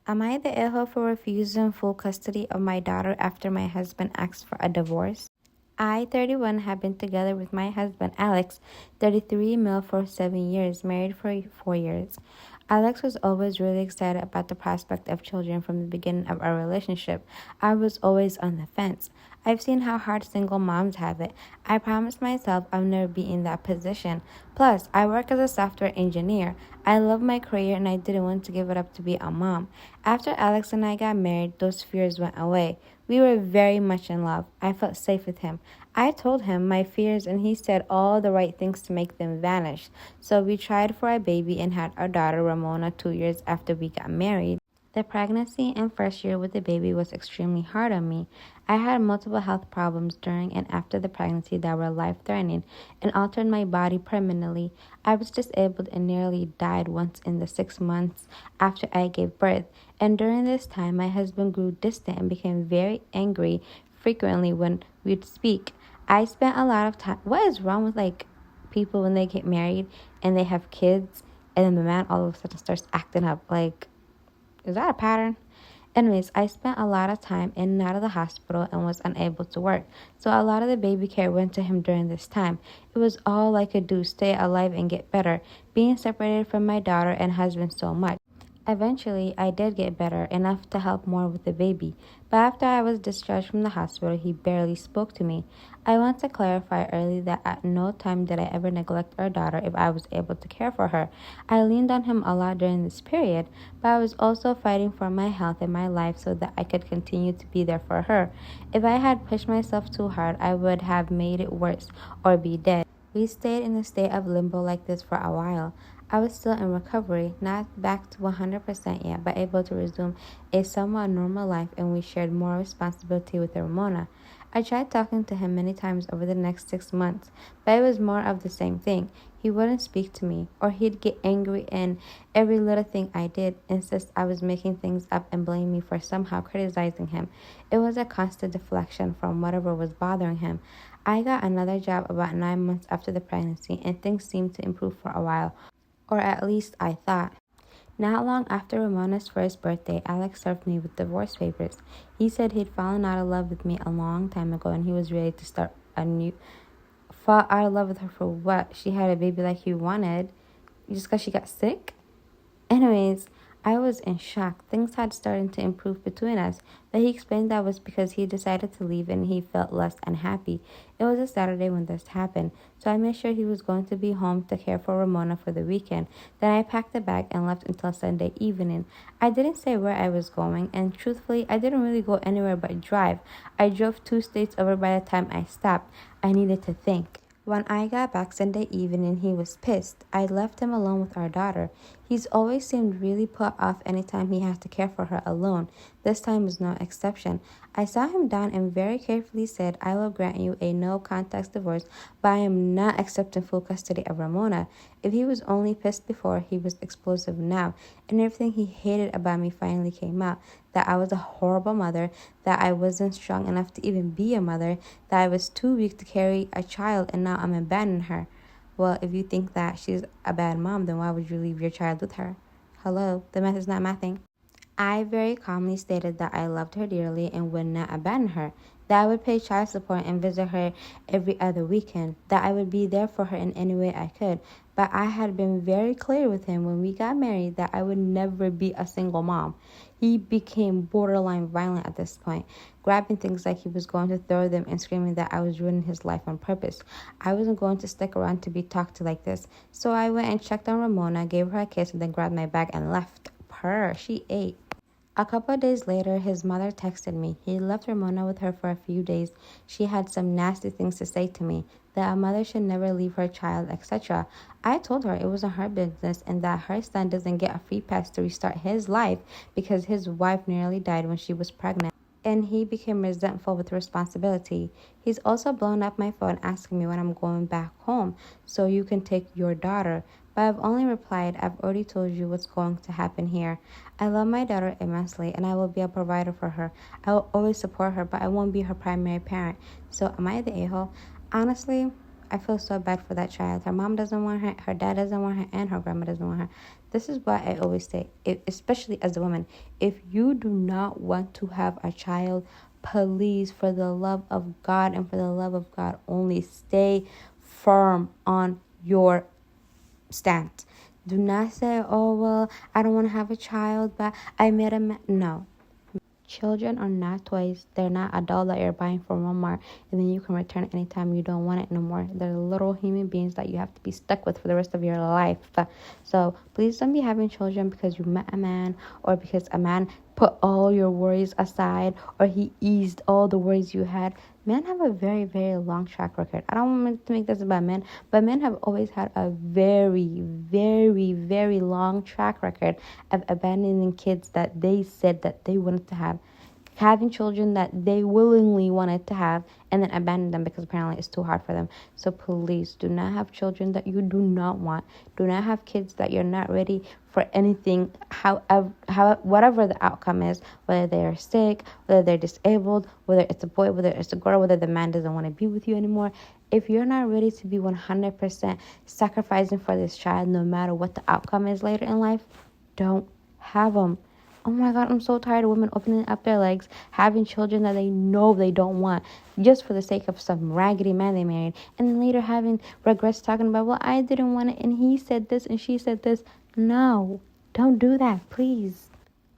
Am I the a-hole for refusing full custody of my daughter after my husband asked for a divorce? I, 31, have been together with my husband, Alex, 33, male for 7 years, married for 4 years. Alex was always really excited about the prospect of children from the beginning of our relationship. I was always on the fence. I've seen how hard single moms have it. I promised myself I'll never be in that position. Plus, I work as a software engineer. I love my career and I didn't want to give it up to be a mom. After Alex and I got married, those fears went away. We were very much in love. I felt safe with him. I told him my fears and he said all the right things to make them vanish. So we tried for a baby and had our daughter Ramona 2 years after we got married. The pregnancy and first year with the baby was extremely hard on me. I had multiple health problems during and after the pregnancy that were life-threatening and altered my body permanently. I was disabled and nearly died once in the 6 months after I gave birth. And during this time, my husband grew distant and became very angry frequently when we'd speak. I spent a lot of time. What is wrong with people when they get married and they have kids and then the man all of a sudden starts acting up? Is that a pattern? Anyways, I spent a lot of time in and out of the hospital and was unable to work. So a lot of the baby care went to him during this time. It was all I could do, stay alive and get better, being separated from my daughter and husband so much. Eventually, I did get better, enough to help more with the baby. But after I was discharged from the hospital, he barely spoke to me. I want to clarify early that at no time did I ever neglect our daughter if I was able to care for her. I leaned on him a lot during this period, but I was also fighting for my health and my life so that I could continue to be there for her. If I had pushed myself too hard, I would have made it worse or be dead. We stayed in a state of limbo like this for a while. I was still in recovery, not back to 100% yet, but able to resume a somewhat normal life, and we shared more responsibility with Ramona. I tried talking to him many times over the next 6 months, but it was more of the same thing. He wouldn't speak to me, or he'd get angry and every little thing I did, insist I was making things up and blame me for somehow criticizing him. It was a constant deflection from whatever was bothering him. I got another job about 9 months after the pregnancy, and things seemed to improve for a while. Or at least I thought. Not long after Ramona's first birthday, Alex served me with divorce papers. He said he'd fallen out of love with me a long time ago and he was ready to start anew. Fall out of love with her for what? She had a baby like he wanted, just because she got sick? Anyways, I was in shock. Things had started to improve between us, but he explained that was because he decided to leave and he felt less unhappy. It was a Saturday when this happened, so I made sure he was going to be home to care for Ramona for the weekend. Then I packed the bag and left until Sunday evening. I didn't say where I was going, and truthfully, I didn't really go anywhere but drive. I drove 2 states over by the time I stopped. I needed to think. When I got back Sunday evening, he was pissed. I left him alone with our daughter. He's always seemed really put off anytime he had to care for her alone. This time was no exception. I sat him down and very carefully said, I will grant you a no-contest divorce, but I am not accepting full custody of Ramona. If he was only pissed before, he was explosive now, and everything he hated about me finally came out. That I was a horrible mother, that I wasn't strong enough to even be a mother, that I was too weak to carry a child, and now I'm abandoning her. Well, if you think that she's a bad mom, then why would you leave your child with her? Hello, the mess is not my thing. I very calmly stated that I loved her dearly and would not abandon her, that I would pay child support and visit her every other weekend, that I would be there for her in any way I could. But I had been very clear with him when we got married that I would never be a single mom. He became borderline violent at this point, grabbing things like he was going to throw them and screaming that I was ruining his life on purpose. I wasn't going to stick around to be talked to like this, so I went and checked on Ramona, gave her a kiss, and then grabbed my bag and left. Purr, she ate. A couple of days later, his mother texted me. He left Ramona with her for a few days. She had some nasty things to say to me, that a mother should never leave her child, etc. I told her it wasn't her business and that her son doesn't get a free pass to restart his life because his wife nearly died when she was pregnant. And he became resentful with responsibility. He's also blown up my phone asking me when I'm going back home so you can take your daughter. But I've only replied, I've already told you what's going to happen here. I love my daughter immensely and I will be a provider for her. I will always support her, but I won't be her primary parent. So am I the a-hole? Honestly, I feel so bad for that child. Her mom doesn't want her, her dad doesn't want her, and her grandma doesn't want her. This is why I always say, especially as a woman, if you do not want to have a child, please, for the love of God and for the love of God only, stay firm on your stance. Do not say, oh, well, I don't want to have a child, but I met a man. No. Children are not toys. They're not a doll that you're buying from Walmart and then you can return it anytime you don't want it no more. They're little human beings that you have to be stuck with for the rest of your life. So please don't be having children because you met a man or because a man put all your worries aside or he eased all the worries you had. Men have a very, very long track record. I don't want to make this about men, but men have always had a very, very, very long track record of abandoning kids that they said that they wanted to have, having children that they willingly wanted to have, and then abandon them because apparently it's too hard for them. So please do not have children that you do not want. Do not have kids that you're not ready for anything, whatever the outcome is, whether they are sick, whether they're disabled, whether it's a boy, whether it's a girl, whether the man doesn't want to be with you anymore. If you're not ready to be 100% sacrificing for this child, no matter what the outcome is later in life, don't have them. Oh my God, I'm so tired of women opening up their legs, having children that they know they don't want, just for the sake of some raggedy man they married, and then later having regrets talking about, well, I didn't want it, and he said this, and she said this. No, don't do that, please.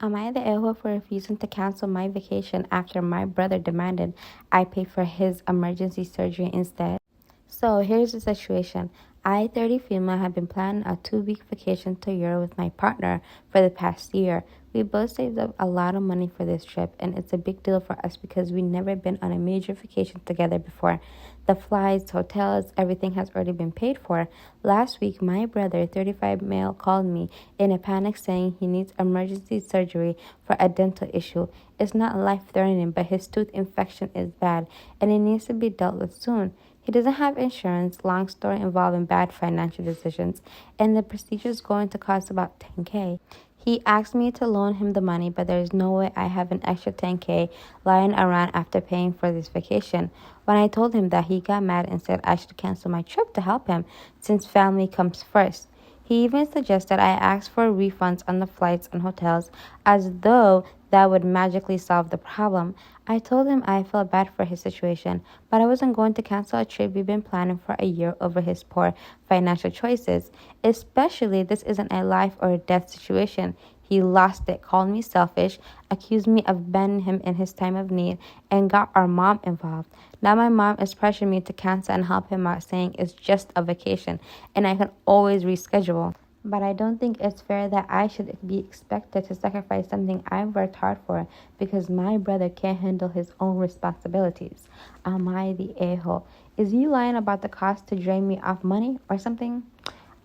Am I the a-hole for refusing to cancel my vacation after my brother demanded I pay for his emergency surgery instead? So here's the situation. I, 30 female, have been planning a 2-week vacation to Europe with my partner for the past year. We both saved up a lot of money for this trip, and it's a big deal for us because we've never been on a major vacation together before. The flights, hotels, everything has already been paid for. Last week, my brother, 35 male, called me in a panic saying he needs emergency surgery for a dental issue. It's not life-threatening, but his tooth infection is bad, and it needs to be dealt with soon. He doesn't have insurance, long story involving bad financial decisions, and the procedure is going to cost about $10K. He asked me to loan him the money, but there's no way I have an extra $10K lying around after paying for this vacation. When I told him that, he got mad and said I should cancel my trip to help him, since family comes first. He even suggested I ask for refunds on the flights and hotels, as though that would magically solve the problem. I told him I felt bad for his situation, but I wasn't going to cancel a trip we've been planning for a year over his poor financial choices. Especially, this isn't a life or death situation. He lost it, called me selfish, accused me of abandoning him in his time of need, and got our mom involved. Now my mom is pressuring me to cancel and help him out, saying it's just a vacation and I can always reschedule. But I don't think it's fair that I should be expected to sacrifice something I've worked hard for because my brother can't handle his own responsibilities. Am I the a-hole? Is he lying about the cost to drain me of money or something?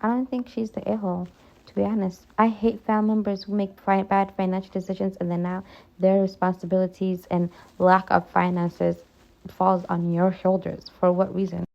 I don't think she's the a-hole, to be honest. I hate family members who make bad financial decisions and then now their responsibilities and lack of finances falls on your shoulders. For what reason?